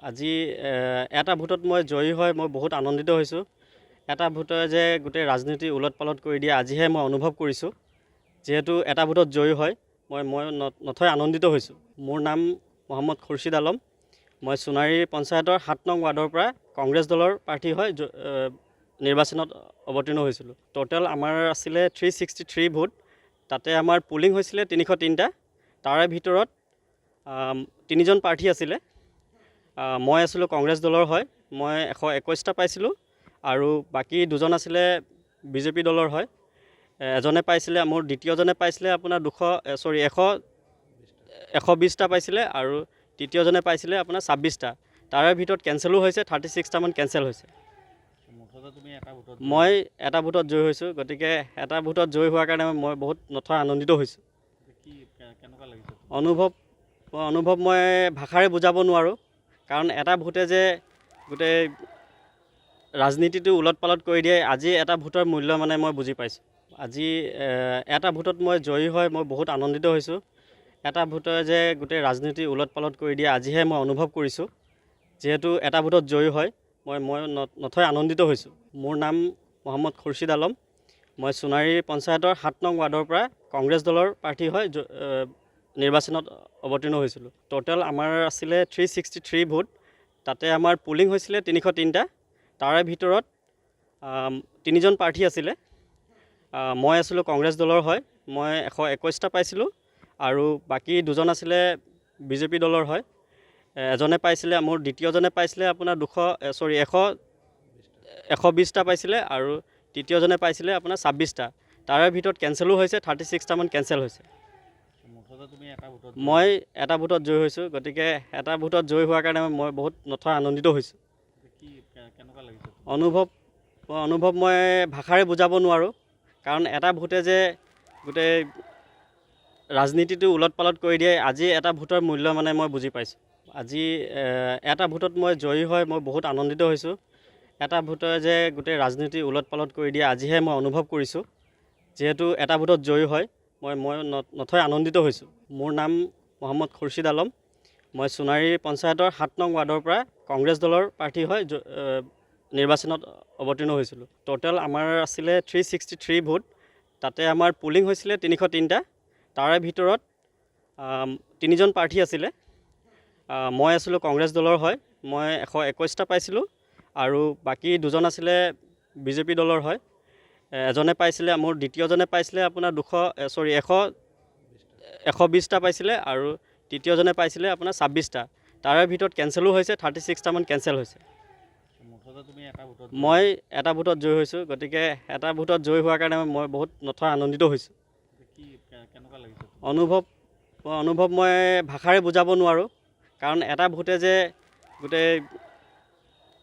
আজি এটা ভোটত মই জয়ী হয় মই বহুত আনন্দিত হৈছোঁ। এটা ভোটে যে গোটেই ৰাজনীতি উলট-পালট কৰি দিয়ে আজিহে মই অনুভৱ কৰিছোঁ। যিহেতু এটা ভোটত জয়ী হয় মই নথৈ আনন্দিত হৈছোঁ। মোৰ নাম মহম্মদ খুৰছিদ আলম। মই সোণাৰী পঞ্চায়তৰ ৭ নং ৱাৰ্ডৰ পৰা কংগ্ৰেছ দলৰ প্ৰাৰ্থী হৈ নিৰ্বাচনত অৱতীৰ্ণ হৈছিলোঁ। টোটেল আমাৰ আছিলে 363 ভোট। তাতে আমাৰ পুলিং হৈছিলে 303টা। তাৰে ভিতৰত 3জন প্ৰাৰ্থী আছিলে। মই আছিলোঁ কংগ্ৰেছ দলৰ হয়, মই 121টা পাইছিলোঁ আৰু বাকী 2জন আছিলে বিজেপি দলৰ হয়। এজনে পাইছিলে, মোৰ দ্বিতীয়জনে পাইছিলে আপোনাৰ 120টা পাইছিলে আৰু তৃতীয়জনে পাইছিলে আপোনাৰ 26টা। তাৰে ভিতৰত কেঞ্চেলো হৈছে, 36টামান কেঞ্চেল হৈছে। মই এটা ভোটত জয়ী হৈছোঁ, গতিকে এটা ভোটত জয়ী হোৱাৰ কাৰণে মই বহুত নথৈ আনন্দিত হৈছোঁ। অনুভৱ মই ভাষাৰে বুজাব নোৱাৰোঁ, কাৰণ এটা ভোটে যে গোটেই ৰাজনীতিটো উলট-পালট কৰি দিয়ে আজি এটা ভোটৰ মূল্য মানে মই বুজি পাইছোঁ। আজি এটা ভোটত মই জয়ী হয় মই বহুত আনন্দিত হৈছোঁ। এটা ভোটে যে গোটেই ৰাজনীতি উলট-পালট কৰি দিয়ে আজিহে মই অনুভৱ কৰিছোঁ। যিহেতু এটা ভোটত জয়ী হয় মই নথৈ আনন্দিত হৈছোঁ। মোৰ নাম মহম্মদ খুৰছিদ আলম। মই সোণাৰী পঞ্চায়তৰ ৭ নং ৱাৰ্ডৰ পৰা কংগ্ৰেছ দলৰ প্ৰাৰ্থী হৈ নিৰ্বাচনত অৱতীৰ্ণ হৈছিলোঁ। টোটেল আমাৰ আছিলে 363 ভোট। তাতে আমাৰ পুলিং হৈছিলে 303টা। তাৰে ভিতৰত 3জন প্ৰাৰ্থী আছিলে। মই আছিলোঁ কংগ্ৰেছ দলৰ হয়, মই 121টা পাইছিলোঁ আৰু বাকী 2জন আছিলে বিজেপি দলৰ হয়। এজনে পাইছিলে, মোৰ দ্বিতীয়জনে পাইছিলে আপোনাৰ 120টা পাইছিলে আৰু তৃতীয়জনে পাইছিলে আপোনাৰ 26টা। তাৰে ভিতৰত কেঞ্চেলো হৈছে, 36টামান কেঞ্চেল হৈছে। মই এটা ভোটত জয়ী হৈছোঁ, গতিকে এটা ভোটত জয়ী হোৱাৰ কাৰণে মই বহুত নথৈ আনন্দিত হৈছোঁ। অনুভৱ মই ভাষাৰে বুজাব নোৱাৰোঁ, কাৰণ এটা ভোটে যে গোটেই ৰাজনীতিটো উলট-পালট কৰি দিয়ে আজি এটা ভোটৰ মূল্য মানে মই বুজি পাইছোঁ। আজি এটা ভোটত মই জয়ী হয় মই বহুত আনন্দিত হৈছোঁ। এটা ভোটে যে গোটেই ৰাজনীতি উলট-পালট কৰি দিয়ে আজিহে মই অনুভৱ কৰিছোঁ। যিহেতু এটা ভোটত জয়ী হয় মই নথৈ আনন্দিত হৈছোঁ। মোৰ নাম মহম্মদ খুৰছিদ আলম। মই সোণাৰী পঞ্চায়তৰ ৭ নং ৱাৰ্ডৰ পৰা কংগ্ৰেছ দলৰ প্ৰাৰ্থী হৈ নিৰ্বাচনত অৱতীৰ্ণ হৈছিলোঁ। টোটেল আমাৰ আছিলে 363 ভোট। তাতে আমাৰ পুলিং হৈছিলে 303টা। তাৰে ভিতৰত 3জন প্ৰাৰ্থী আছিলে। মই আছিলোঁ কংগ্ৰেছ দলৰ হয়, মই 121টা পাইছিলোঁ আৰু বাকী 2জন আছিলে বিজেপি দলৰ হয়। এজনে পাইছিলে, মোৰ দ্বিতীয়জনে পাইছিলে আপোনাৰ 120টা পাইছিলে আৰু তৃতীয়জনে পাইছিলে আপোনাৰ 26টা। তাৰে ভিতৰত কেঞ্চেলো হৈছে, 36টামান কেঞ্চেল হৈছে। মই এটা ভোটত জয়ী হৈছোঁ, গতিকে এটা ভোটত জয়ী হোৱাৰ কাৰণে মই বহুত নথৈ আনন্দিত হৈছোঁ। অনুভৱ মই ভাষাৰে বুজাব নোৱাৰোঁ, কাৰণ এটা ভোটে যে গোটেই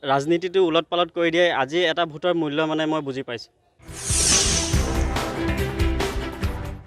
ৰাজনীতিটো উলট-পালট কৰি দিয়ে আজি এটা ভোটৰ মূল্য মানে মই বুজি পাইছোঁ।